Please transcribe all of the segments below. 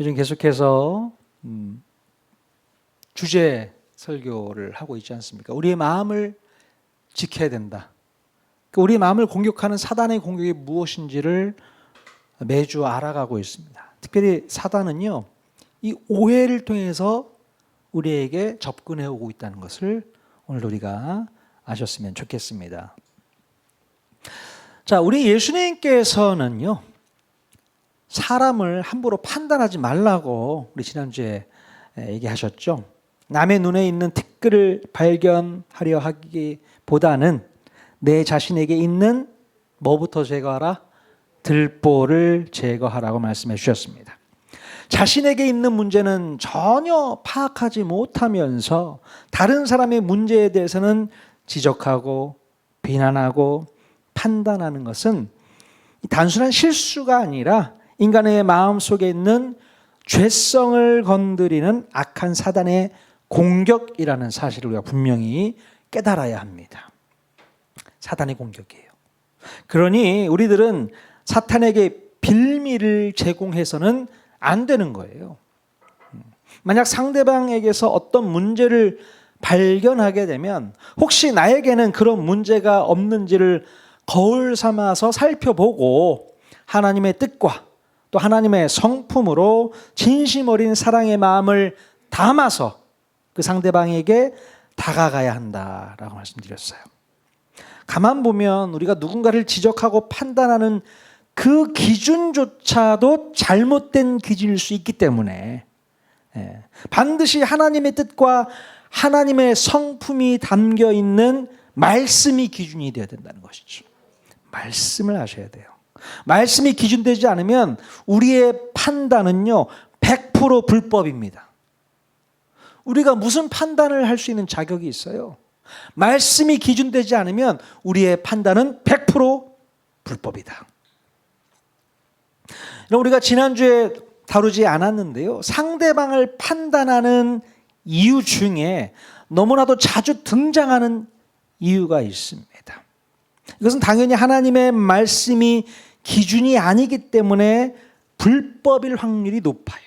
요즘 계속해서 주제 설교를 하고 있지 않습니까? 우리의 마음을 지켜야 된다. 우리의 마음을 공격하는 사단의 공격이 무엇인지를 매주 알아가고 있습니다. 특별히 사단은요, 이 오해를 통해서 우리에게 접근해 오고 있다는 것을 오늘 우리가 아셨으면 좋겠습니다. 자, 우리 예수님께서는요, 사람을 함부로 판단하지 말라고 우리 지난주에 얘기하셨죠. 남의 눈에 있는 티끌을 발견하려 하기보다는 내 자신에게 있는 뭐부터 제거하라? 들보를 제거하라고 말씀해 주셨습니다. 자신에게 있는 문제는 전혀 파악하지 못하면서 다른 사람의 문제에 대해서는 지적하고 비난하고 판단하는 것은 단순한 실수가 아니라 인간의 마음 속에 있는 죄성을 건드리는 악한 사단의 공격이라는 사실을 우리가 분명히 깨달아야 합니다. 사단의 공격이에요. 그러니 우리들은 사탄에게 빌미를 제공해서는 안 되는 거예요. 만약 상대방에게서 어떤 문제를 발견하게 되면 혹시 나에게는 그런 문제가 없는지를 거울 삼아서 살펴보고 하나님의 뜻과 또 하나님의 성품으로 진심 어린 사랑의 마음을 담아서 그 상대방에게 다가가야 한다라고 말씀드렸어요. 가만 보면 우리가 누군가를 지적하고 판단하는 그 기준조차도 잘못된 기준일 수 있기 때문에 반드시 하나님의 뜻과 하나님의 성품이 담겨 있는 말씀이 기준이 되어야 된다는 것이죠. 말씀을 하셔야 돼요. 말씀이 기준되지 않으면 우리의 판단은요 100% 불법입니다. 우리가 무슨 판단을 할 수 있는 자격이 있어요? 말씀이 기준되지 않으면 우리의 판단은 100% 불법이다. 우리가 지난주에 다루지 않았는데요, 상대방을 판단하는 이유 중에 너무나도 자주 등장하는 이유가 있습니다. 이것은 당연히 하나님의 말씀이 기준이 아니기 때문에 불법일 확률이 높아요.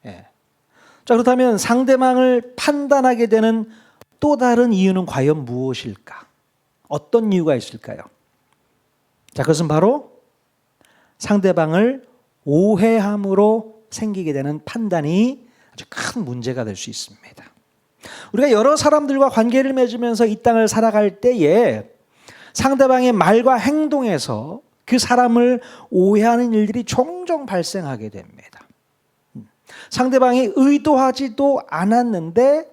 자, 그렇다면 상대방을 판단하게 되는 또 다른 이유는 과연 무엇일까? 어떤 이유가 있을까요? 자, 그것은 바로 상대방을 오해함으로 생기게 되는 판단이 아주 큰 문제가 될 수 있습니다. 우리가 여러 사람들과 관계를 맺으면서 이 땅을 살아갈 때에 상대방의 말과 행동에서 그 사람을 오해하는 일들이 종종 발생하게 됩니다. 상대방이 의도하지도 않았는데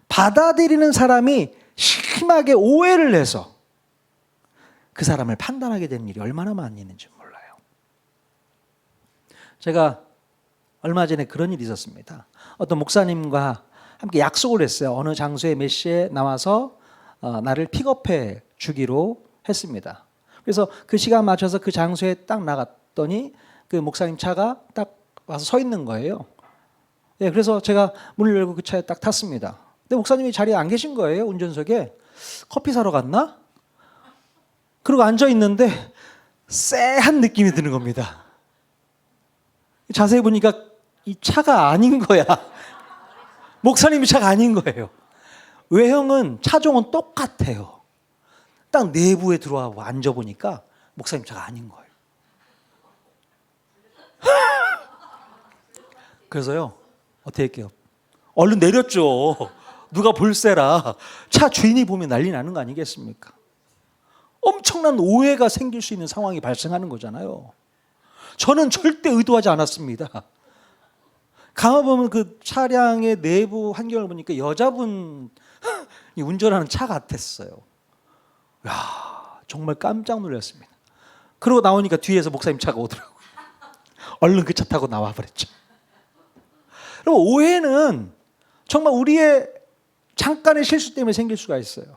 받아들이는 사람이 심하게 오해를 해서 그 사람을 판단하게 되는 일이 얼마나 많이 있는지 몰라요. 제가 얼마 전에 그런 일이 있었습니다. 어떤 목사님과 함께 약속을 했어요. 어느 장소에 몇 시에 나와서 나를 픽업해 주기로 했습니다. 그래서 그 시간 맞춰서 그 장소에 딱 나갔더니 그 목사님 차가 딱 와서 서 있는 거예요. 그래서 제가 문을 열고 그 차에 딱 탔습니다. 근데 목사님이 자리에 안 계신 거예요. 운전석에. 커피 사러 갔나? 그러고 앉아 있는데 쎄한 느낌이 드는 겁니다. 자세히 보니까 이 차가 아닌 거야. 목사님이 차가 아닌 거예요. 외형은 차종은 똑같아요. 딱 내부에 들어와 앉아보니까 목사님 차가 아닌 거예요. 그래서요, 어떻게 할게요? 얼른 내렸죠. 누가 볼세라. 차 주인이 보면 난리 나는 거 아니겠습니까? 엄청난 오해가 생길 수 있는 상황이 발생하는 거잖아요. 저는 절대 의도하지 않았습니다. 가만 보면 그 차량의 내부 환경을 보니까 여자분이 운전하는 차 같았어요. 야, 정말 깜짝 놀랐습니다. 그러고 나오니까 뒤에서 목사님 차가 오더라고요. 얼른 그 차 타고 나와 버렸죠. 그럼 오해는 정말 우리의 잠깐의 실수 때문에 생길 수가 있어요.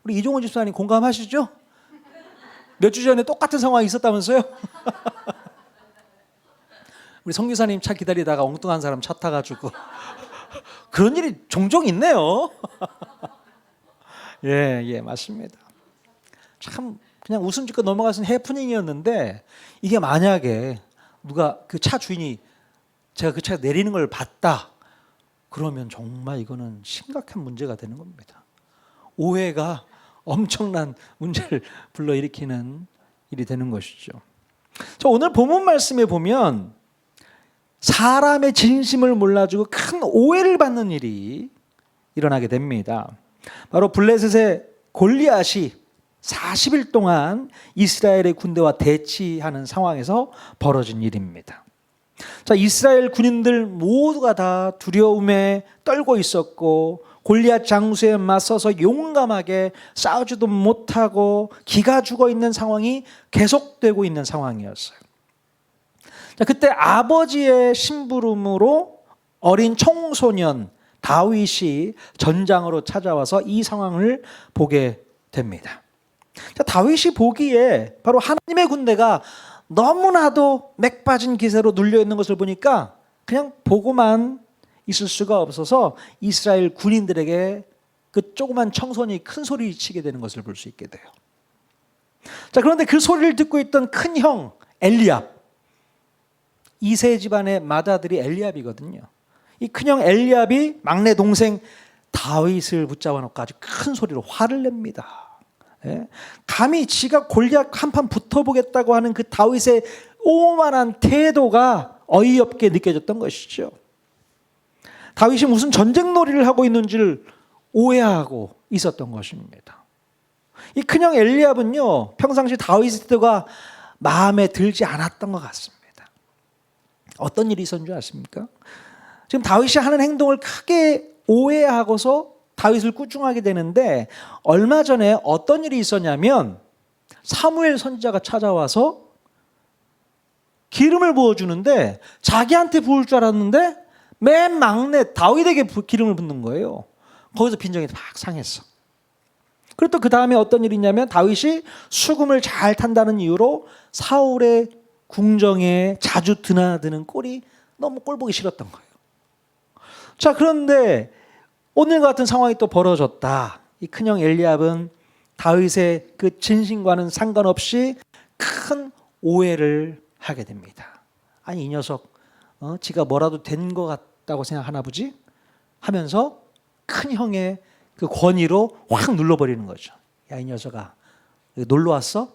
우리 이종원 집사님 공감하시죠? 몇 주 전에 똑같은 상황이 있었다면서요? 우리 성교사님 차 기다리다가 엉뚱한 사람 차 타가지고 그런 일이 종종 있네요. 예, 맞습니다. 참 그냥 웃음 짓고 넘어가신 해프닝이었는데 이게 만약에 누가 그 차 주인이 제가 그 차가 내리는 걸 봤다. 그러면 정말 이거는 심각한 문제가 되는 겁니다. 오해가 엄청난 문제를 불러일으키는 일이 되는 것이죠. 자, 오늘 본문 말씀에 보면 사람의 진심을 몰라주고 큰 오해를 받는 일이 일어나게 됩니다. 바로 블레셋의 골리앗이 40일 동안 이스라엘의 군대와 대치하는 상황에서 벌어진 일입니다. 자, 이스라엘 군인들 모두가 다 두려움에 떨고 있었고 골리앗 장수에 맞서서 용감하게 싸우지도 못하고 기가 죽어 있는 상황이 계속되고 있는 상황이었어요. 자, 그때 아버지의 심부름으로 어린 청소년 다윗이 전장으로 찾아와서 이 상황을 보게 됩니다. 자, 다윗이 보기에 바로 하나님의 군대가 너무나도 맥 빠진 기세로 눌려 있는 것을 보니까 그냥 보고만 있을 수가 없어서 이스라엘 군인들에게 그 조그만 청소년이 큰 소리 치게 되는 것을 볼 수 있게 돼요. 자, 그런데 그 소리를 듣고 있던 큰 형 엘리압, 이세 집안의 맏아들이 엘리압이거든요. 이 큰형 엘리압이 막내 동생 다윗을 붙잡아 놓고 아주 큰 소리로 화를 냅니다. 예? 감히 지가 골리앗 한판 붙어보겠다고 하는 그 다윗의 오만한 태도가 어이없게 느껴졌던 것이죠. 다윗이 무슨 전쟁놀이를 하고 있는지를 오해하고 있었던 것입니다. 이 큰형 엘리압은요, 평상시 다윗의 태도가 마음에 들지 않았던 것 같습니다. 어떤 일이 있었는 줄 아십니까? 지금 다윗이 하는 행동을 크게 오해하고서 다윗을 꾸중하게 되는데, 얼마 전에 어떤 일이 있었냐면 사무엘 선지자가 찾아와서 기름을 부어주는데 자기한테 부을 줄 알았는데 맨 막내 다윗에게 기름을 붓는 거예요. 거기서 빈정이 막 상했어. 그리고 또 그 다음에 어떤 일이 있냐면 다윗이 수금을 잘 탄다는 이유로 사울의 궁정에 자주 드나드는 꼴이 너무 꼴보기 싫었던 거예요. 자, 그런데 오늘 같은 상황이 또 벌어졌다. 이 큰형 엘리압은 다윗의 그 진심과는 상관없이 큰 오해를 하게 됩니다. 아니, 이 녀석 지가 뭐라도 된 것 같다고 생각하나 보지? 하면서 큰형의 그 권위로 확 눌러버리는 거죠. 야, 이 녀석아, 놀러 왔어?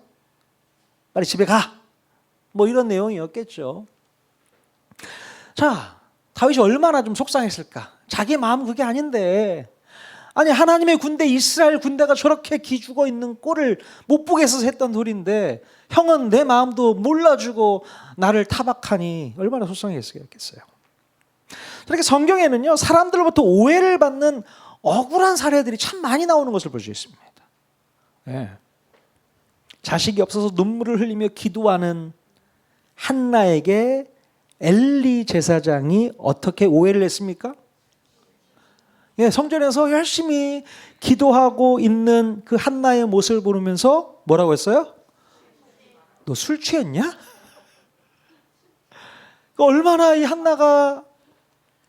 빨리 집에 가! 뭐 이런 내용이었겠죠. 자, 다윗이 얼마나 좀 속상했을까? 자기 마음은 그게 아닌데, 아니 하나님의 군대, 이스라엘 군대가 저렇게 기죽어 있는 꼴을 못 보게 해서 했던 소리인데 형은 내 마음도 몰라주고 나를 타박하니 얼마나 속상했겠어요. 이렇게 성경에는요, 사람들로부터 오해를 받는 억울한 사례들이 참 많이 나오는 것을 볼 수 있습니다. 네. 자식이 없어서 눈물을 흘리며 기도하는 한나에게 엘리 제사장이 어떻게 오해를 했습니까? 예, 성전에서 열심히 기도하고 있는 그 한나의 모습을 보면서 뭐라고 했어요? 너 술 취했냐? 얼마나 이 한나가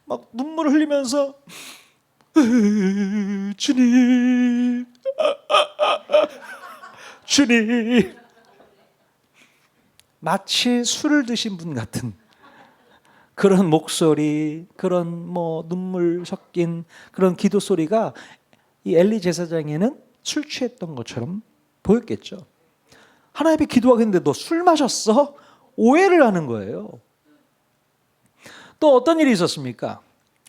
막 눈물을 흘리면서 주님, 주님, 마치 술을 드신 분 같은 그런 목소리, 그런 뭐 눈물 섞인 그런 기도 소리가 이 엘리 제사장에는 술 취했던 것처럼 보였겠죠. 하나님께 기도하겠는데 너 술 마셨어? 오해를 하는 거예요. 또 어떤 일이 있었습니까?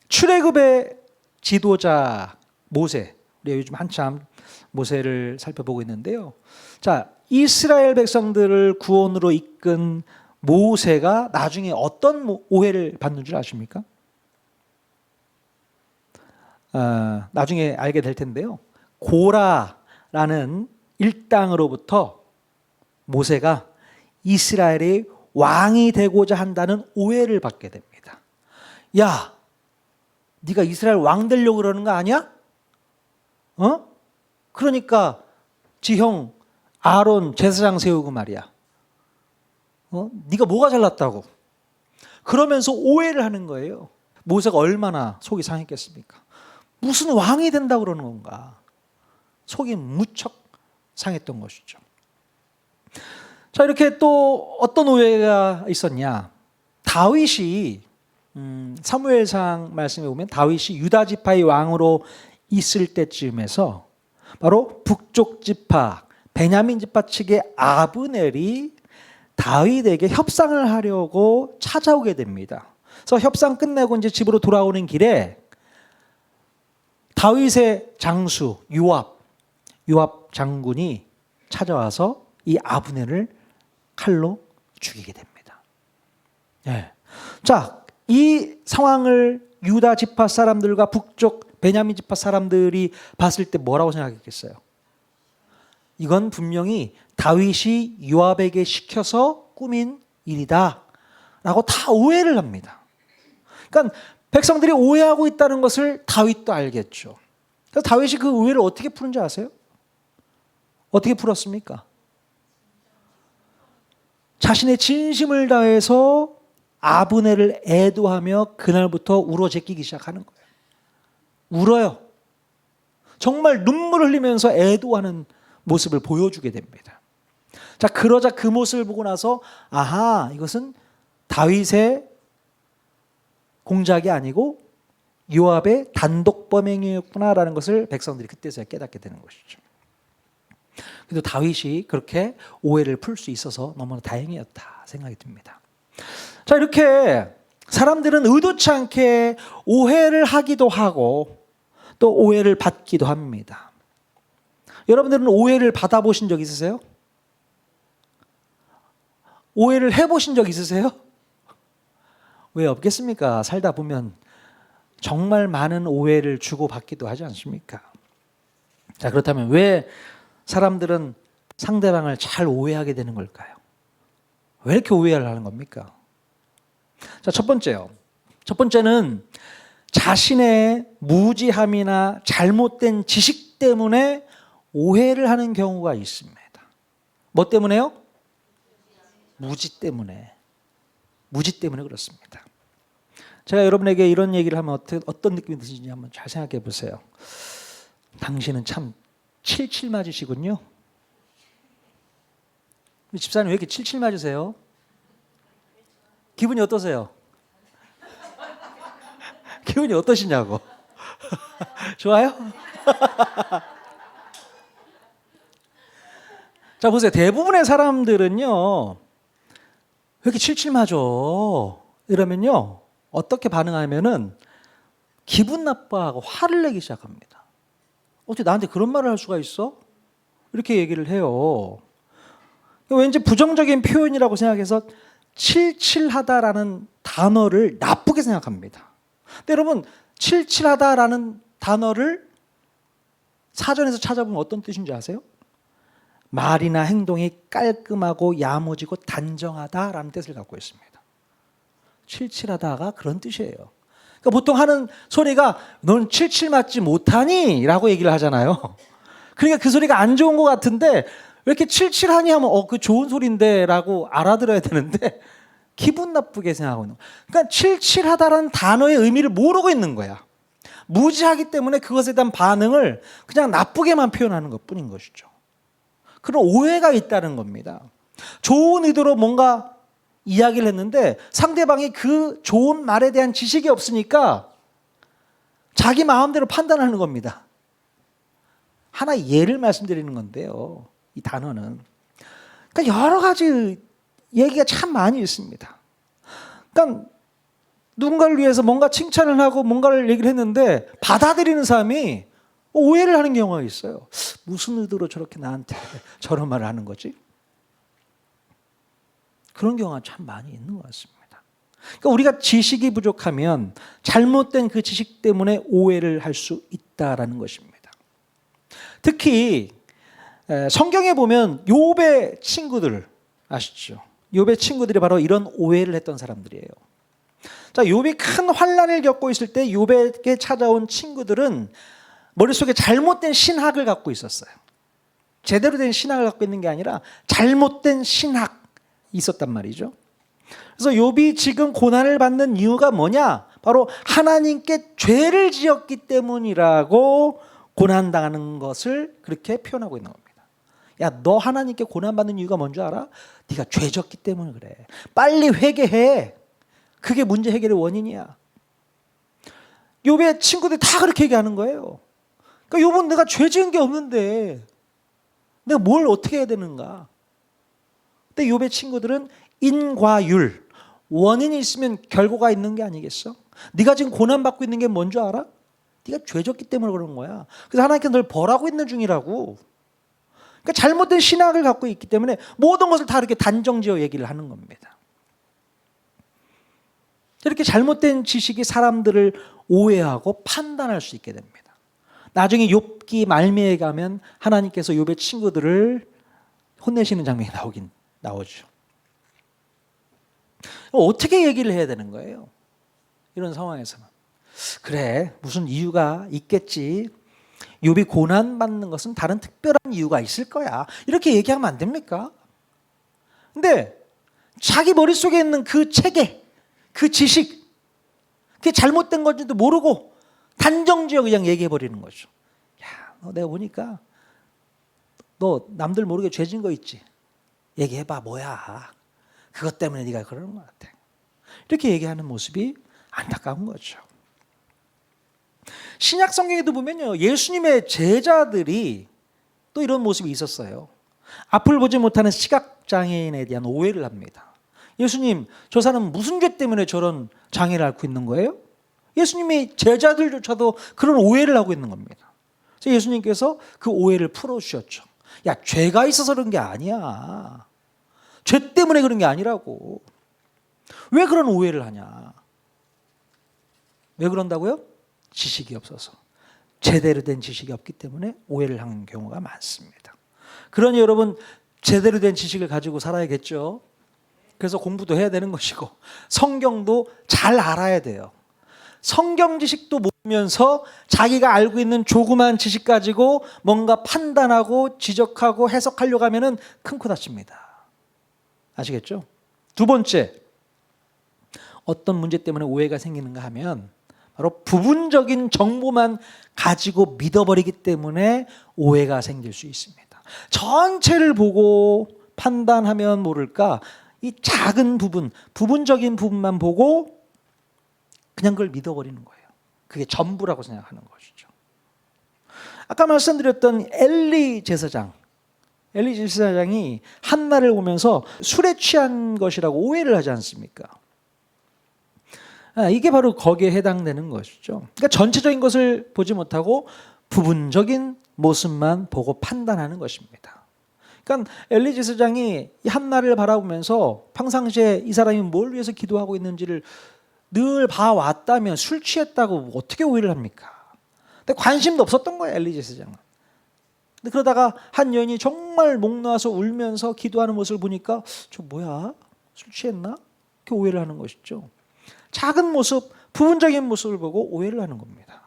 출애굽의 지도자 모세, 우리가 요즘 한참 모세를 살펴보고 있는데요. 자, 이스라엘 백성들을 구원으로 이끈 모세가 나중에 어떤 오해를 받는 줄 아십니까? 나중에 알게 될 텐데요. 고라라는 일당으로부터 모세가 이스라엘의 왕이 되고자 한다는 오해를 받게 됩니다. 야, 네가 이스라엘 왕 되려고 그러는 거 아니야? 그러니까 지형 아론 제사장 세우고 말이야. 네가 뭐가 잘났다고? 그러면서 오해를 하는 거예요. 모세가 얼마나 속이 상했겠습니까? 무슨 왕이 된다고 그러는 건가? 속이 무척 상했던 것이죠. 자, 이렇게 또 어떤 오해가 있었냐? 다윗이 사무엘상 말씀에 보면 다윗이 유다 지파의 왕으로 있을 때쯤에서 바로 북쪽 지파 베냐민 지파 측의 아브넬이 다윗에게 협상을 하려고 찾아오게 됩니다. 그래서 협상 끝내고 이제 집으로 돌아오는 길에 다윗의 장수 요압 장군이 찾아와서 이 아브넬을 칼로 죽이게 됩니다. 네. 자, 이 상황을 유다 지파 사람들과 북쪽 베냐민 지파 사람들이 봤을 때 뭐라고 생각했겠어요? 이건 분명히 다윗이 요압에게 시켜서 꾸민 일이다 라고 다 오해를 합니다. 그러니까 백성들이 오해하고 있다는 것을 다윗도 알겠죠. 그래서 다윗이 그 오해를 어떻게 푸는지 아세요? 어떻게 풀었습니까? 자신의 진심을 다해서 아브넬을 애도하며 그날부터 울어 제끼기 시작하는 거예요. 울어요. 정말 눈물을 흘리면서 애도하는 모습을 보여주게 됩니다. 자, 그러자 그 모습을 보고 나서 아하, 이것은 다윗의 공작이 아니고 요압의 단독 범행이었구나라는 것을 백성들이 그때서야 깨닫게 되는 것이죠. 그래도 다윗이 그렇게 오해를 풀 수 있어서 너무나 다행이었다 생각이 듭니다. 자, 이렇게 사람들은 의도치 않게 오해를 하기도 하고 또 오해를 받기도 합니다. 여러분들은 오해를 받아보신 적 있으세요? 오해를 해보신 적 있으세요? 왜 없겠습니까? 살다 보면 정말 많은 오해를 주고받기도 하지 않습니까? 자, 그렇다면 왜 사람들은 상대방을 잘 오해하게 되는 걸까요? 왜 이렇게 오해를 하는 겁니까? 자, 첫 번째는 자신의 무지함이나 잘못된 지식 때문에 오해를 하는 경우가 있습니다. 뭐 때문에요? 무지 때문에 그렇습니다. 제가 여러분에게 이런 얘기를 하면 어떤 느낌이 드시는지 한번 잘 생각해 보세요. 당신은 참 칠칠 맞으시군요. 집사님 왜 이렇게 칠칠 맞으세요? 기분이 어떠세요? 기분이 어떠시냐고. 좋아요? 자, 보세요. 대부분의 사람들은요, 왜 이렇게 칠칠 맞아? 이러면요, 어떻게 반응하면은 기분 나빠하고 화를 내기 시작합니다. 어떻게 나한테 그런 말을 할 수가 있어? 이렇게 얘기를 해요. 왠지 부정적인 표현이라고 생각해서 칠칠하다라는 단어를 나쁘게 생각합니다. 근데 여러분, 칠칠하다라는 단어를 사전에서 찾아보면 어떤 뜻인지 아세요? 말이나 행동이 깔끔하고 야무지고 단정하다라는 뜻을 갖고 있습니다. 칠칠하다가 그런 뜻이에요. 그러니까 보통 하는 소리가 너는 칠칠 맞지 못하니? 라고 얘기를 하잖아요. 그러니까 그 소리가 안 좋은 것 같은데 왜 이렇게 칠칠하니 하면 그 좋은 소리인데 라고 알아들어야 되는데 기분 나쁘게 생각하고 있는 거예요. 그러니까 칠칠하다라는 단어의 의미를 모르고 있는 거야. 무지하기 때문에 그것에 대한 반응을 그냥 나쁘게만 표현하는 것뿐인 것이죠. 그런 오해가 있다는 겁니다. 좋은 의도로 뭔가 이야기를 했는데 상대방이 그 좋은 말에 대한 지식이 없으니까 자기 마음대로 판단하는 겁니다. 하나의 예를 말씀드리는 건데요. 이 단어는. 그러니까 여러 가지 얘기가 참 많이 있습니다. 그러니까 누군가를 위해서 뭔가 칭찬을 하고 뭔가를 얘기를 했는데 받아들이는 사람이 오해를 하는 경우가 있어요. 무슨 의도로 저렇게 나한테 저런 말을 하는 거지? 그런 경우가 참 많이 있는 것 같습니다. 그러니까 우리가 지식이 부족하면 잘못된 그 지식 때문에 오해를 할 수 있다라는 것입니다. 특히 성경에 보면 욥의 친구들 아시죠? 욥의 친구들이 바로 이런 오해를 했던 사람들이에요. 자, 욥이 큰 환난을 겪고 있을 때 욥에게 찾아온 친구들은 머릿속에 잘못된 신학을 갖고 있었어요. 제대로 된 신학을 갖고 있는 게 아니라 잘못된 신학이 있었단 말이죠. 그래서 욥이 지금 고난을 받는 이유가 뭐냐? 바로 하나님께 죄를 지었기 때문이라고 고난당하는 것을 그렇게 표현하고 있는 겁니다. 야, 너 하나님께 고난받는 이유가 뭔지 알아? 네가 죄 졌기 때문에 그래. 빨리 회개해. 그게 문제 해결의 원인이야. 욥의 친구들이 다 그렇게 얘기하는 거예요. 그러니까 욥은 내가 죄 지은 게 없는데 내가 뭘 어떻게 해야 되는가. 근데 욥의 친구들은 인과율, 원인이 있으면 결과가 있는 게 아니겠어? 네가 지금 고난받고 있는 게 뭔 줄 알아? 네가 죄 졌기 때문에 그러는 거야. 그래서 하나님께서 널 벌하고 있는 중이라고. 그러니까 잘못된 신학을 갖고 있기 때문에 모든 것을 다 이렇게 단정지어 얘기를 하는 겁니다. 이렇게 잘못된 지식이 사람들을 오해하고 판단할 수 있게 됩니다. 나중에 욥기 말미에 가면 하나님께서 욥의 친구들을 혼내시는 장면이 나오죠. 어떻게 얘기를 해야 되는 거예요? 이런 상황에서는. 그래, 무슨 이유가 있겠지. 욥이 고난받는 것은 다른 특별한 이유가 있을 거야. 이렇게 얘기하면 안 됩니까? 근데 자기 머릿속에 있는 그 체계, 그 지식, 그게 잘못된 건지도 모르고 단정지어 그냥 얘기해버리는 거죠. 야, 너 내가 보니까 너 남들 모르게 죄 진 거 있지? 얘기해봐, 뭐야. 그것 때문에 네가 그러는 것 같아. 이렇게 얘기하는 모습이 안타까운 거죠. 신약 성경에도 보면요, 예수님의 제자들이 또 이런 모습이 있었어요. 앞을 보지 못하는 시각장애인에 대한 오해를 합니다. 예수님, 저 사람은 무슨 죄 때문에 저런 장애를 앓고 있는 거예요? 예수님이 제자들조차도 그런 오해를 하고 있는 겁니다. 그래서 예수님께서 그 오해를 풀어주셨죠. 야, 죄가 있어서 그런 게 아니야. 죄 때문에 그런 게 아니라고. 왜 그런 오해를 하냐? 왜 그런다고요? 지식이 없어서. 제대로 된 지식이 없기 때문에 오해를 하는 경우가 많습니다. 그러니 여러분, 제대로 된 지식을 가지고 살아야겠죠. 그래서 공부도 해야 되는 것이고 성경도 잘 알아야 돼요. 성경 지식도 모르면서 자기가 알고 있는 조그만 지식 가지고 뭔가 판단하고 지적하고 해석하려고 하면 큰 코 다칩니다. 아시겠죠? 두 번째, 어떤 문제 때문에 오해가 생기는가 하면 바로 부분적인 정보만 가지고 믿어버리기 때문에 오해가 생길 수 있습니다. 전체를 보고 판단하면 모를까, 이 작은 부분, 부분적인 부분만 보고 그냥 그걸 믿어버리는 거예요. 그게 전부라고 생각하는 것이죠. 아까 말씀드렸던 엘리 제사장이 한나를 보면서 술에 취한 것이라고 오해를 하지 않습니까? 이게 바로 거기에 해당되는 것이죠. 그러니까 전체적인 것을 보지 못하고 부분적인 모습만 보고 판단하는 것입니다. 그러니까 엘리 제사장이 이 한나를 바라보면서 평상시에 이 사람이 뭘 위해서 기도하고 있는지를 늘 봐왔다면 술 취했다고 어떻게 오해를 합니까? 근데 관심도 없었던 거예요, 엘리 제사장은. 근데 그러다가 한 여인이 정말 목 놓아서 울면서 기도하는 모습을 보니까 저 뭐야? 술 취했나? 이렇게 오해를 하는 것이죠. 작은 모습, 부분적인 모습을 보고 오해를 하는 겁니다.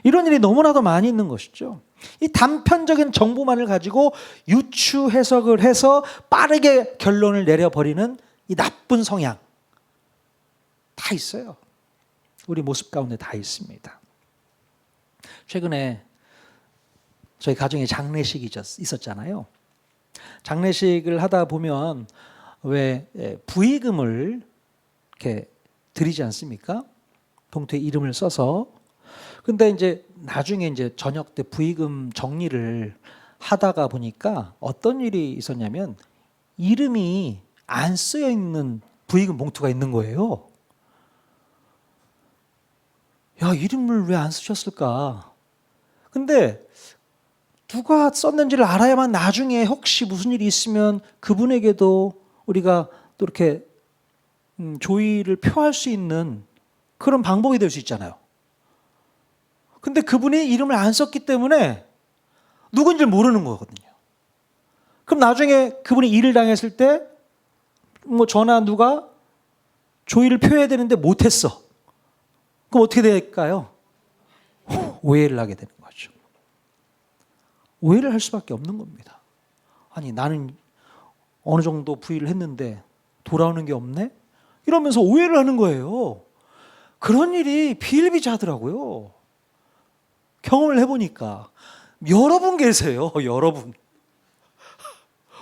이런 일이 너무나도 많이 있는 것이죠. 이 단편적인 정보만을 가지고 유추 해석을 해서 빠르게 결론을 내려버리는 이 나쁜 성향 다 있어요. 우리 모습 가운데 다 있습니다. 최근에 저희 가정에 장례식이 있었잖아요. 장례식을 하다 보면 왜 부의금을 이렇게 드리지 않습니까? 봉투에 이름을 써서. 근데 이제 나중에 이제 저녁 때 부의금 정리를 하다가 보니까 어떤 일이 있었냐면 이름이 안 쓰여 있는 부의금 봉투가 있는 거예요. 야, 이름을 왜 안 쓰셨을까? 근데 누가 썼는지를 알아야만 나중에 혹시 무슨 일이 있으면 그분에게도 우리가 또 이렇게 조의를 표할 수 있는 그런 방법이 될 수 있잖아요. 근데 그분이 이름을 안 썼기 때문에 누군지 모르는 거거든요. 그럼 나중에 그분이 일을 당했을 때 뭐 저나 누가 조의를 표해야 되는데 못했어. 그럼 어떻게 될까요? 오해를 하게 되는 거죠. 오해를 할 수밖에 없는 겁니다. 아니, 나는 어느 정도 부의를 했는데 돌아오는 게 없네? 이러면서 오해를 하는 거예요. 그런 일이 비일비재하더라고요. 경험을 해보니까. 여러분 계세요. 여러분.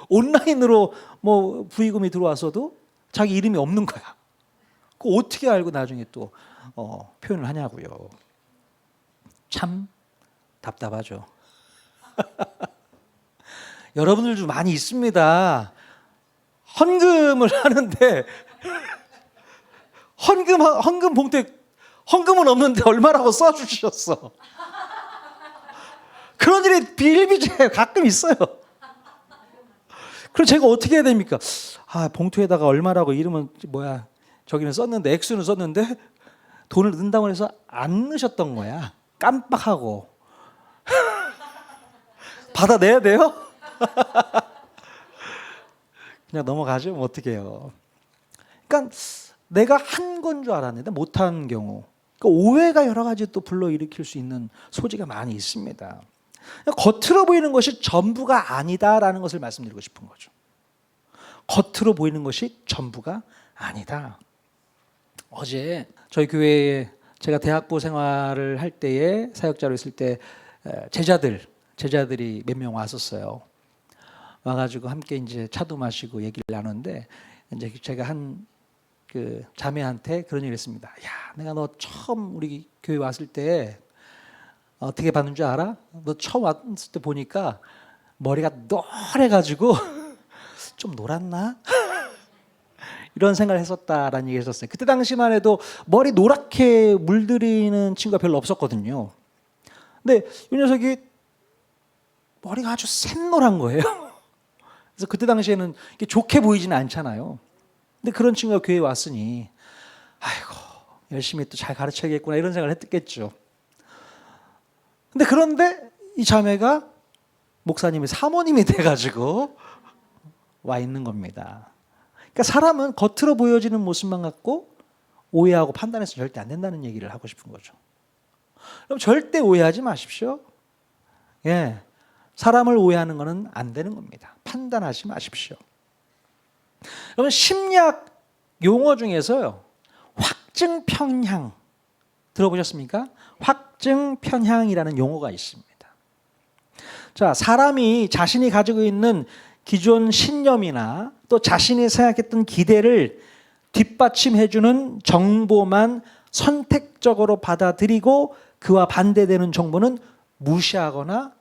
온라인으로 뭐 부의금이 들어왔어도 자기 이름이 없는 거야. 그거 어떻게 알고 나중에 또 표현을 하냐고요. 참 답답하죠. 여러분들도 많이 있습니다. 헌금을 하는데 헌금 봉투에 헌금은 없는데 얼마라고 써주셨어. 그런 일이 비일비재해요. 가끔 있어요. 그럼 제가 어떻게 해야 됩니까? 봉투에다가 얼마라고 이름은 뭐야 저기는 썼는데 액수는 썼는데 돈을 넣는다고 해서 안 넣으셨던 거야. 깜빡하고. 받아내야 돼요? 그냥 넘어가죠. 뭐 어떻게 해요. 그러니까 내가 한 건 줄 알았는데 못한 경우. 그러니까 오해가 여러 가지 또 불러일으킬 수 있는 소지가 많이 있습니다. 겉으로 보이는 것이 전부가 아니다라는 것을 말씀드리고 싶은 거죠. 겉으로 보이는 것이 전부가 아니다. 어제 저희 교회에 제가 대학부 생활을 할 때에 사역자로 있을 때 제자들이 몇 명 왔었어요. 와가지고 함께 이제 차도 마시고 얘기를 나누는데 이제 제가 한 그 자매한테 그런 얘기를 했습니다. 야, 내가 너 처음 우리 교회 왔을 때 어떻게 봤는 줄 알아? 너 처음 왔을 때 보니까 머리가 노래가지고 좀 놀았나? 이런 생각을 했었다라는 얘기를 했었어요. 그때 당시만 해도 머리 노랗게 물들이는 친구가 별로 없었거든요. 근데 이 녀석이 머리가 아주 샛노란 거예요. 그래서 그때 당시에는 이게 좋게 보이지는 않잖아요. 근데 그런 친구가 교회에 왔으니 아이고 열심히 또 잘 가르쳐야겠구나 이런 생각을 했겠죠. 그런데 이 자매가 목사님의 사모님이 돼가지고 와 있는 겁니다. 그러니까 사람은 겉으로 보여지는 모습만 갖고 오해하고 판단해서 절대 안 된다는 얘기를 하고 싶은 거죠. 그럼 절대 오해하지 마십시오. 예, 사람을 오해하는 것은 안 되는 겁니다. 판단하지 마십시오. 여러분 심리학 용어 중에서요 확증 편향 들어보셨습니까? 확증 편향이라는 용어가 있습니다. 자, 사람이 자신이 가지고 있는 기존 신념이나 또 자신이 생각했던 기대를 뒷받침해주는 정보만 선택적으로 받아들이고 그와 반대되는 정보는 무시하거나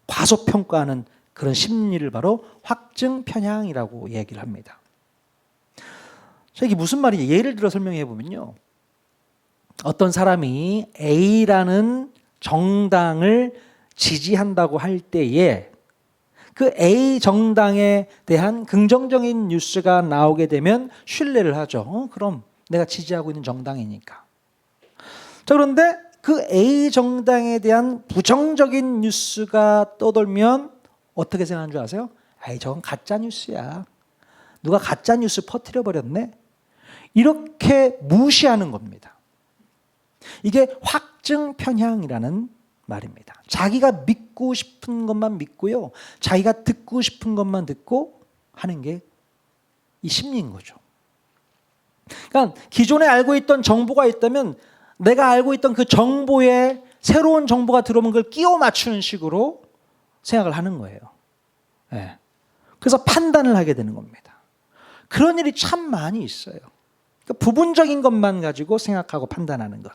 과소평가하는 그런 심리를 바로 확증 편향이라고 얘기를 합니다. 자, 이게 무슨 말이냐? 예를 들어 설명해 보면요. 어떤 사람이 A라는 정당을 지지한다고 할 때에 그 A 정당에 대한 긍정적인 뉴스가 나오게 되면 신뢰를 하죠. 그럼 내가 지지하고 있는 정당이니까. 자, 그런데 그 A 정당에 대한 부정적인 뉴스가 떠돌면 어떻게 생각하는 줄 아세요? 아이, 저건 가짜 뉴스야. 누가 가짜 뉴스 퍼뜨려 버렸네. 이렇게 무시하는 겁니다. 이게 확증 편향이라는 말입니다. 자기가 믿고 싶은 것만 믿고요. 자기가 듣고 싶은 것만 듣고 하는 게 이 심리인 거죠. 그러니까 기존에 알고 있던 정보가 있다면 내가 알고 있던 그 정보에 새로운 정보가 들어오면 그걸 끼워 맞추는 식으로 생각을 하는 거예요. 네. 그래서 판단을 하게 되는 겁니다. 그런 일이 참 많이 있어요. 그러니까 부분적인 것만 가지고 생각하고 판단하는 것.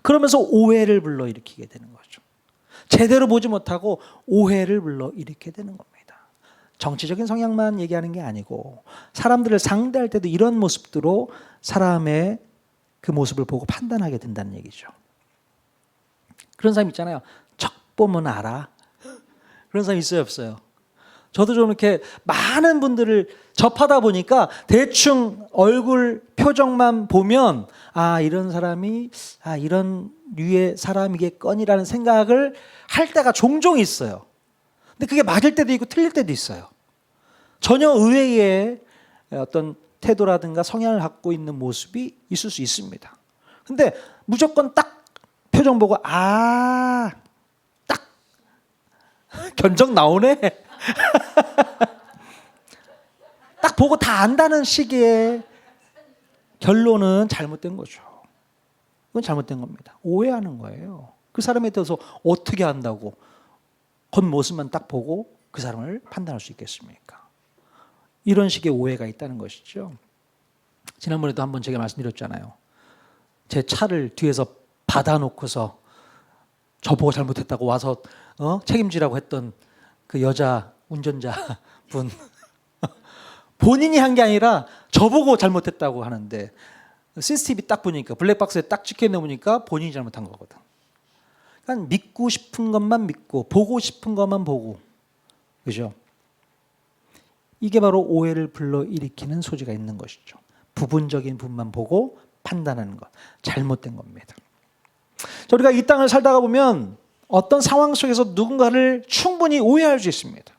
그러면서 오해를 불러일으키게 되는 거죠. 제대로 보지 못하고 오해를 불러일으키게 되는 겁니다. 정치적인 성향만 얘기하는 게 아니고 사람들을 상대할 때도 이런 모습들로 사람의 그 모습을 보고 판단하게 된다는 얘기죠. 그런 사람 있잖아요. 척 보면 알아. 그런 사람 있어요, 없어요? 저도 좀 이렇게 많은 분들을 접하다 보니까 대충 얼굴 표정만 보면 이런 사람이 이런 류의 사람이겠거니라는 생각을 할 때가 종종 있어요. 근데 그게 맞을 때도 있고 틀릴 때도 있어요. 전혀 의외의 어떤 태도라든가 성향을 갖고 있는 모습이 있을 수 있습니다. 근데 무조건 딱 표정 보고 딱 견적 나오네. 딱 보고 다 안다는 식의 결론은 잘못된 거죠. 그건 잘못된 겁니다. 오해하는 거예요. 그 사람에 대해서 어떻게 안다고 겉모습만 딱 보고 그 사람을 판단할 수 있겠습니까? 이런 식의 오해가 있다는 것이죠. 지난번에도 한번 제가 말씀드렸잖아요. 제 차를 뒤에서 받아놓고서 저보고 잘못했다고 와서 책임지라고 했던 그 여자 운전자 분. 본인이 한 게 아니라 저보고 잘못했다고 하는데 CCTV 딱 보니까 블랙박스에 딱 찍혀있는 거 보니까 본인이 잘못한 거거든. 그러니까 믿고 싶은 것만 믿고 보고 싶은 것만 보고, 그죠? 이게 바로 오해를 불러일으키는 소지가 있는 것이죠. 부분적인 부분만 보고 판단하는 것, 잘못된 겁니다. 자, 우리가 이 땅을 살다가 보면 어떤 상황 속에서 누군가를 충분히 오해할 수 있습니다.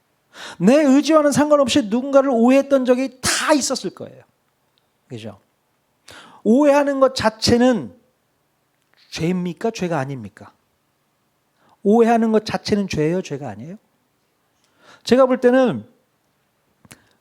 내 의지와는 상관없이 누군가를 오해했던 적이 다 있었을 거예요. 그죠? 오해하는 것 자체는 죄입니까? 죄가 아닙니까? 오해하는 것 자체는 죄예요? 죄가 아니에요? 제가 볼 때는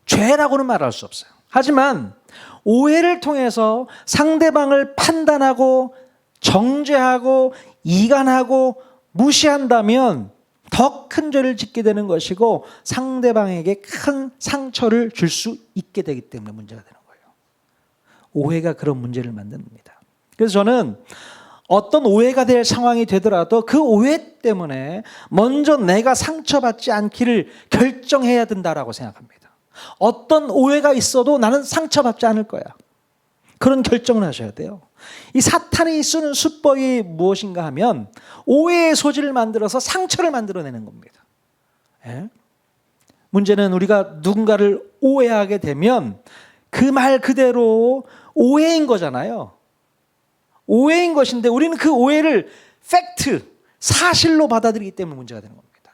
죄라고는 말할 수 없어요. 하지만 오해를 통해서 상대방을 판단하고 정죄하고 이간하고 무시한다면 더 큰 죄를 짓게 되는 것이고 상대방에게 큰 상처를 줄 수 있게 되기 때문에 문제가 되는 거예요. 오해가 그런 문제를 만듭니다. 그래서 저는 어떤 오해가 될 상황이 되더라도 그 오해 때문에 먼저 내가 상처받지 않기를 결정해야 된다라고 생각합니다. 어떤 오해가 있어도 나는 상처받지 않을 거야. 그런 결정을 하셔야 돼요. 이 사탄이 쓰는 수법이 무엇인가 하면 오해의 소지를 만들어서 상처를 만들어내는 겁니다. 예? 문제는 우리가 누군가를 오해하게 되면 그 말 그대로 오해인 거잖아요. 오해인 것인데 우리는 그 오해를 팩트, 사실로 받아들이기 때문에 문제가 되는 겁니다.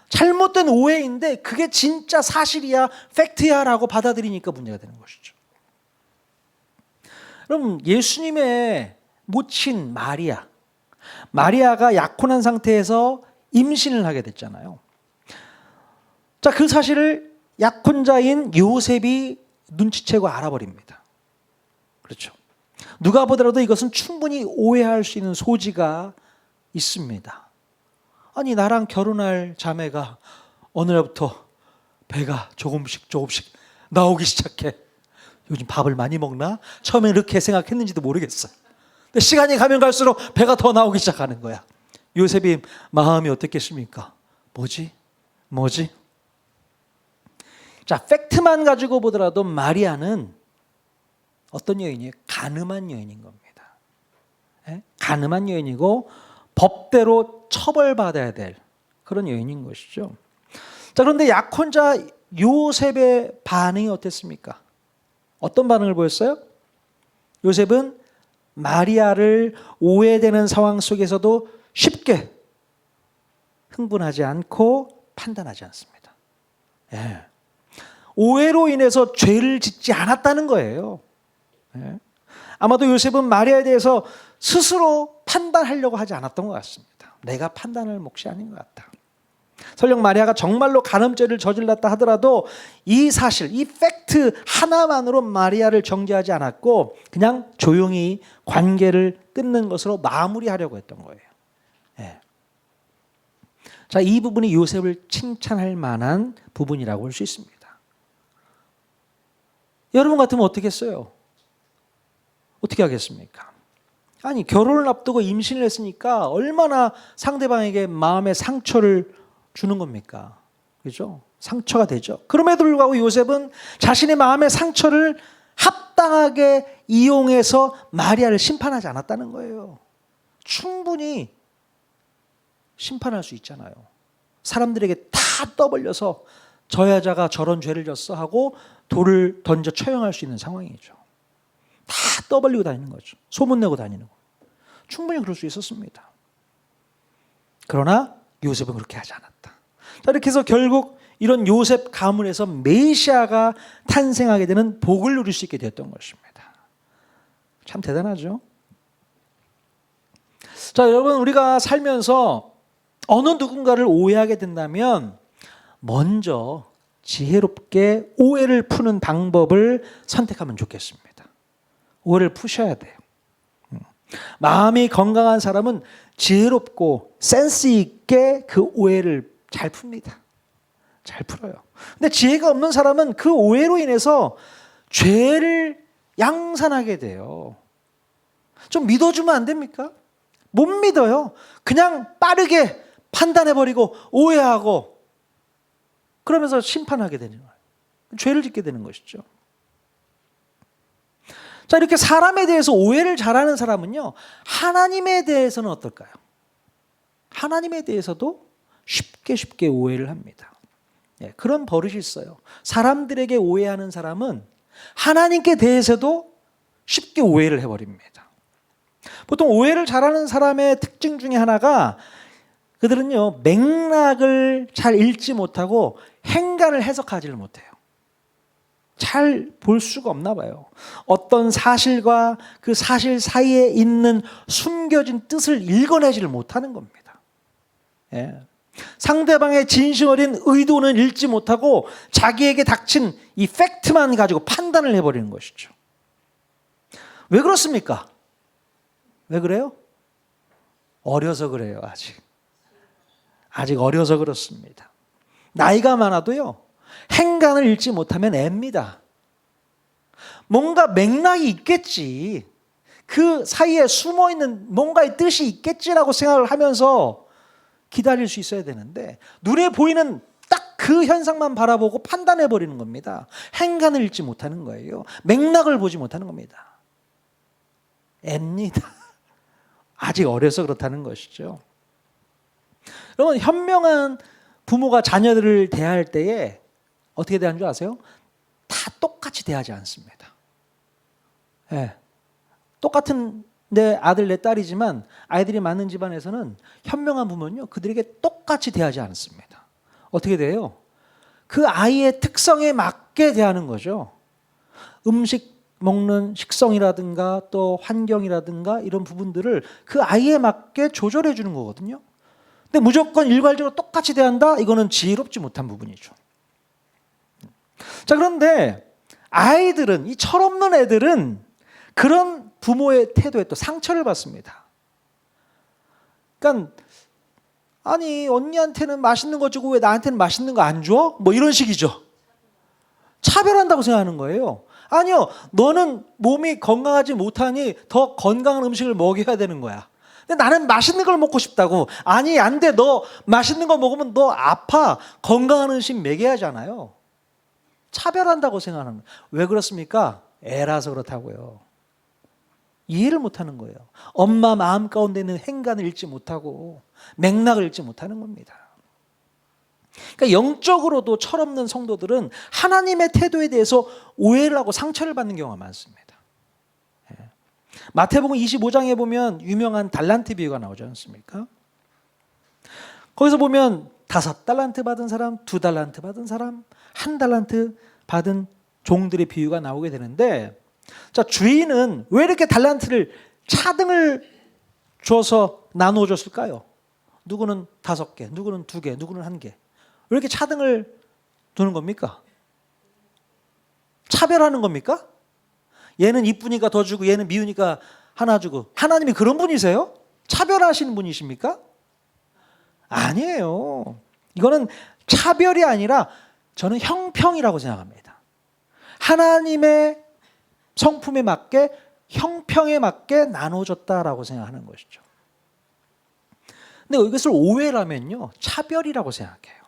잘못된 오해인데 그게 진짜 사실이야, 팩트야 라고 받아들이니까 문제가 되는 것이죠. 그럼 예수님의 모친 마리아가 약혼한 상태에서 임신을 하게 됐잖아요. 자, 그 사실을 약혼자인 요셉이 눈치채고 알아버립니다. 그렇죠. 누가 보더라도 이것은 충분히 오해할 수 있는 소지가 있습니다. 아니, 나랑 결혼할 자매가 어느 날부터 배가 조금씩 나오기 시작해. 요즘 밥을 많이 먹나? 처음에 이렇게 생각했는지도 모르겠어요. 근데 시간이 가면 갈수록 배가 더 나오기 시작하는 거야. 요셉이 마음이 어떻겠습니까? 뭐지? 자, 팩트만 가지고 보더라도 마리아는 어떤 여인이에요? 가늠한 여인인 겁니다. 예? 가늠한 여인이고 법대로 처벌받아야 될 그런 여인인 것이죠. 자, 그런데 약혼자 요셉의 반응이 어땠습니까? 어떤 반응을 보였어요? 요셉은 마리아를 오해되는 상황 속에서도 쉽게 흥분하지 않고 판단하지 않습니다. 예. 오해로 인해서 죄를 짓지 않았다는 거예요. 예. 아마도 요셉은 마리아에 대해서 스스로 판단하려고 하지 않았던 것 같습니다. 내가 판단할 몫이 아닌 것 같다. 설령 마리아가 정말로 간음죄를 저질렀다 하더라도 이 사실, 이 팩트 하나만으로 마리아를 정죄하지 않았고 그냥 조용히 관계를 끊는 것으로 마무리하려고 했던 거예요. 예. 자, 이 부분이 요셉을 칭찬할 만한 부분이라고 할 수 있습니다. 여러분 같으면 어떻게 했어요? 어떻게 하겠습니까? 아니, 결혼을 앞두고 임신을 했으니까 얼마나 상대방에게 마음의 상처를 주는 겁니까? 그죠? 상처가 되죠. 그럼에도 불구하고 요셉은 자신의 마음의 상처를 합당하게 이용해서 마리아를 심판하지 않았다는 거예요. 충분히 심판할 수 있잖아요. 사람들에게 다 떠벌려서 저 여자가 저런 죄를 졌어 하고 돌을 던져 처형할 수 있는 상황이죠. 다 떠벌리고 다니는 거죠. 소문내고 다니는 거. 충분히 그럴 수 있었습니다. 그러나 요셉은 그렇게 하지 않았다. 자, 이렇게 해서 결국 이런 요셉 가문에서 메시아가 탄생하게 되는 복을 누릴 수 있게 되었던 것입니다. 참 대단하죠? 자, 여러분, 우리가 살면서 어느 누군가를 오해하게 된다면 먼저 지혜롭게 오해를 푸는 방법을 선택하면 좋겠습니다. 오해를 푸셔야 돼요. 마음이 건강한 사람은 지혜롭고 센스 있게 그 오해를 잘 풉니다. 잘 풀어요. 근데 지혜가 없는 사람은 그 오해로 인해서 죄를 양산하게 돼요. 좀 믿어주면 안 됩니까? 못 믿어요. 그냥 빠르게 판단해버리고 오해하고 그러면서 심판하게 되는 거예요. 죄를 짓게 되는 것이죠. 자, 이렇게 사람에 대해서 오해를 잘하는 사람은요, 하나님에 대해서는 어떨까요? 하나님에 대해서도 쉽게 오해를 합니다. 예, 그런 버릇이 있어요. 사람들에게 오해하는 사람은 하나님께 대해서도 쉽게 오해를 해버립니다. 보통 오해를 잘하는 사람의 특징 중에 하나가 그들은요, 맥락을 잘 읽지 못하고 행간을 해석하지를 못해요. 잘 볼 수가 없나 봐요. 어떤 사실과 그 사실 사이에 있는 숨겨진 뜻을 읽어내지를 못하는 겁니다. 예. 상대방의 진심 어린 의도는 읽지 못하고 자기에게 닥친 이 팩트만 가지고 판단을 해버리는 것이죠. 왜 그렇습니까? 왜 그래요? 어려서 그래요. 아직 어려서 그렇습니다. 나이가 많아도요, 행간을 읽지 못하면 앱니다. 뭔가 맥락이 있겠지, 그 사이에 숨어있는 뭔가의 뜻이 있겠지라고 생각을 하면서 기다릴 수 있어야 되는데 눈에 보이는 딱 그 현상만 바라보고 판단해버리는 겁니다. 행간을 읽지 못하는 거예요. 맥락을 보지 못하는 겁니다. 앱니다. 아직 어려서 그렇다는 것이죠. 여러분, 현명한 부모가 자녀들을 대할 때에 어떻게 대하는 줄 아세요? 다 똑같이 대하지 않습니다. 네. 똑같은 내 아들 내 딸이지만 아이들이 많은 집안에서는 현명한 부모는요, 그들에게 똑같이 대하지 않습니다. 어떻게 돼요? 그 아이의 특성에 맞게 대하는 거죠. 음식 먹는 식성이라든가 또 환경이라든가 이런 부분들을 그 아이에 맞게 조절해 주는 거거든요. 근데 무조건 일괄적으로 똑같이 대한다? 이거는 지혜롭지 못한 부분이죠. 자, 그런데 아이들은, 이 철없는 애들은 그런 부모의 태도에 또 상처를 받습니다. 그러니까 아니, 언니한테는 맛있는 거 주고 왜 나한테는 맛있는 거 안 줘? 뭐 이런 식이죠. 차별한다고 생각하는 거예요. 아니요, 너는 몸이 건강하지 못하니 더 건강한 음식을 먹여야 되는 거야. 근데 나는 맛있는 걸 먹고 싶다고. 아니, 안 돼. 너 맛있는 거 먹으면 너 아파. 건강한 음식 먹여야잖아요. 차별한다고 생각하는 거예요. 왜 그렇습니까? 애라서 그렇다고요. 이해를 못하는 거예요. 엄마 마음 가운데 있는 행간을 읽지 못하고 맥락을 읽지 못하는 겁니다. 그러니까 영적으로도 철없는 성도들은 하나님의 태도에 대해서 오해를 하고 상처를 받는 경우가 많습니다. 마태복음 25장에 보면 유명한 달란트 비유가 나오지 않습니까? 거기서 보면 5달란트 받은 사람, 2달란트 받은 사람, 1달란트 받은 종들의 비유가 나오게 되는데, 자, 주인은 왜 이렇게 달란트를 차등을 줘서 나누어 줬을까요? 누구는 5개, 누구는 2개, 누구는 1개. 왜 이렇게 차등을 두는 겁니까? 차별하는 겁니까? 얘는 이쁘니까 더 주고 얘는 미우니까 하나 주고. 하나님이 그런 분이세요? 차별하시는 분이십니까? 아니에요. 이거는 차별이 아니라 저는 형평이라고 생각합니다. 하나님의 성품에 맞게, 형평에 맞게 나눠줬다라고 생각하는 것이죠. 근데 이것을 오해라면요, 차별이라고 생각해요.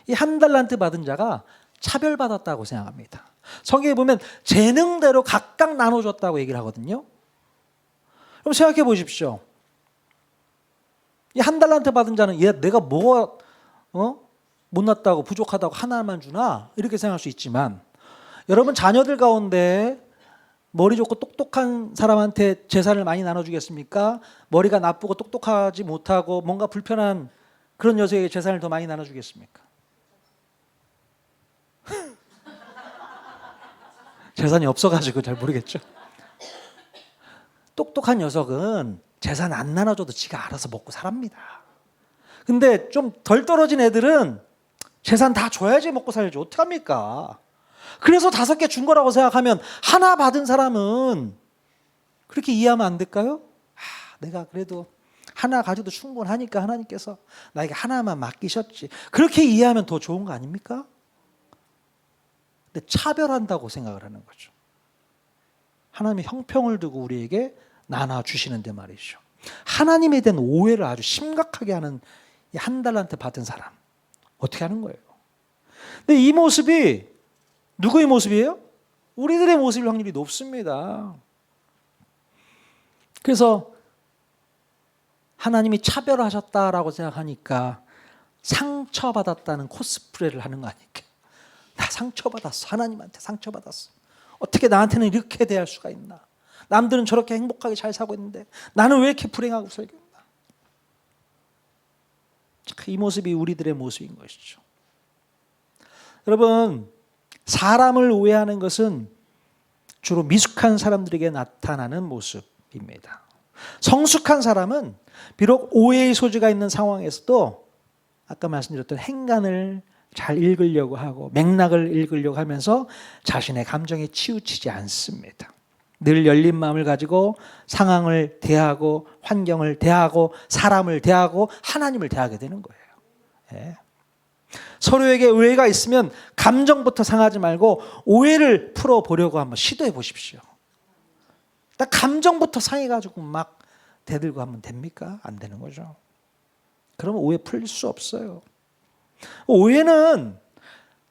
이 1달란트 받은 자가 차별받았다고 생각합니다. 성경에 보면 재능대로 각각 나눠줬다고 얘기를 하거든요. 그럼 생각해 보십시오. 이 1달란트 받은 자는 내가 뭐가 못났다고 부족하다고 하나만 주나? 이렇게 생각할 수 있지만, 여러분 자녀들 가운데 머리 좋고 똑똑한 사람한테 재산을 많이 나눠주겠습니까? 머리가 나쁘고 똑똑하지 못하고 뭔가 불편한 그런 녀석에게 재산을 더 많이 나눠주겠습니까? 재산이 없어가지고 잘 모르겠죠. 똑똑한 녀석은 재산 안 나눠줘도 지가 알아서 먹고 살합니다. 근데 좀 덜 떨어진 애들은 재산 다 줘야지 먹고 살지 어떡합니까? 그래서 5개 준 거라고 생각하면 하나 받은 사람은 그렇게 이해하면 안 될까요? 내가 그래도 하나 가져도 충분하니까 하나님께서 나에게 하나만 맡기셨지. 그렇게 이해하면 더 좋은 거 아닙니까? 근데 차별한다고 생각을 하는 거죠. 하나님의 형평을 두고 우리에게 나눠주시는데 말이죠. 하나님에 대한 오해를 아주 심각하게 하는 이 한 달란트 받은 사람 어떻게 하는 거예요? 근데 이 모습이 누구의 모습이에요? 우리들의 모습일 확률이 높습니다. 그래서 하나님이 차별하셨다라고 생각하니까 상처받았다는 코스프레를 하는 거 아닐까? 나 상처받았어. 하나님한테 상처받았어. 어떻게 나한테는 이렇게 대할 수가 있나? 남들은 저렇게 행복하게 잘 살고 있는데 나는 왜 이렇게 불행하고 살고 있나? 이 모습이 우리들의 모습인 것이죠. 여러분, 사람을 오해하는 것은 주로 미숙한 사람들에게 나타나는 모습입니다. 성숙한 사람은 비록 오해의 소지가 있는 상황에서도 아까 말씀드렸던 행간을 잘 읽으려고 하고 맥락을 읽으려고 하면서 자신의 감정에 치우치지 않습니다. 늘 열린 마음을 가지고 상황을 대하고 환경을 대하고 사람을 대하고 하나님을 대하게 되는 거예요. 예. 서로에게 오해가 있으면 감정부터 상하지 말고 오해를 풀어보려고 한번 시도해 보십시오. 딱 감정부터 상해가지고 막 대들고 하면 됩니까? 안 되는 거죠. 그러면 오해 풀릴 수 없어요. 오해는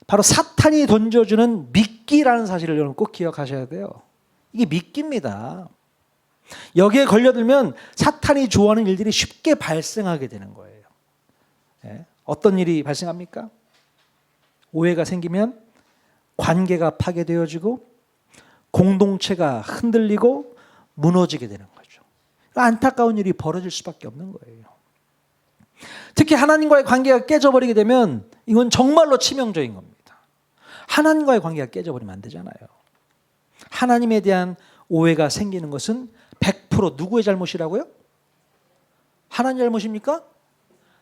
바로 사탄이 던져주는 미끼라는 사실을 여러분 꼭 기억하셔야 돼요. 이게 미끼입니다. 여기에 걸려들면 사탄이 좋아하는 일들이 쉽게 발생하게 되는 거예요. 예? 어떤 일이 발생합니까? 오해가 생기면 관계가 파괴되어지고 공동체가 흔들리고 무너지게 되는 거죠. 안타까운 일이 벌어질 수밖에 없는 거예요. 특히 하나님과의 관계가 깨져버리게 되면 이건 정말로 치명적인 겁니다. 하나님과의 관계가 깨져버리면 안 되잖아요. 하나님에 대한 오해가 생기는 것은 100% 누구의 잘못이라고요? 하나님 잘못입니까?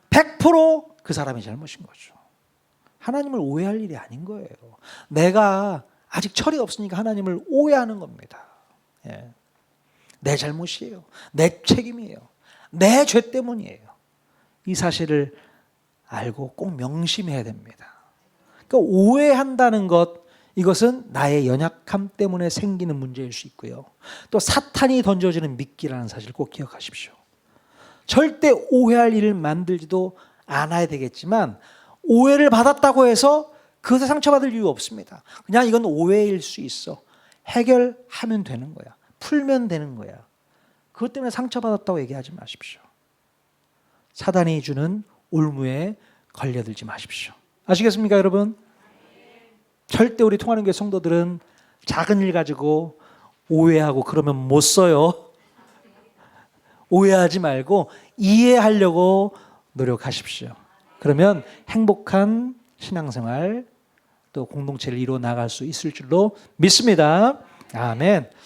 100% 그 사람의 잘못인 거죠. 하나님을 오해할 일이 아닌 거예요. 내가 아직 철이 없으니까 하나님을 오해하는 겁니다. 예. 내 잘못이에요. 내 책임이에요. 내 죄 때문이에요. 이 사실을 알고 꼭 명심해야 됩니다. 그러니까 오해한다는 것, 이것은 나의 연약함 때문에 생기는 문제일 수 있고요. 또 사탄이 던져주는 미끼라는 사실을 꼭 기억하십시오. 절대 오해할 일을 만들지도 않아야 되겠지만 오해를 받았다고 해서 그것에 상처받을 이유 없습니다. 그냥 이건 오해일 수 있어. 해결하면 되는 거야. 풀면 되는 거야. 그것 때문에 상처받았다고 얘기하지 마십시오. 사단이 주는 올무에 걸려들지 마십시오. 아시겠습니까, 여러분? 절대 우리 통하는 교회 성도들은 작은 일 가지고 오해하고 그러면 못 써요. 오해하지 말고 이해하려고 노력하십시오. 그러면 행복한 신앙생활 또 공동체를 이루어 나갈 수 있을 줄로 믿습니다. 아멘.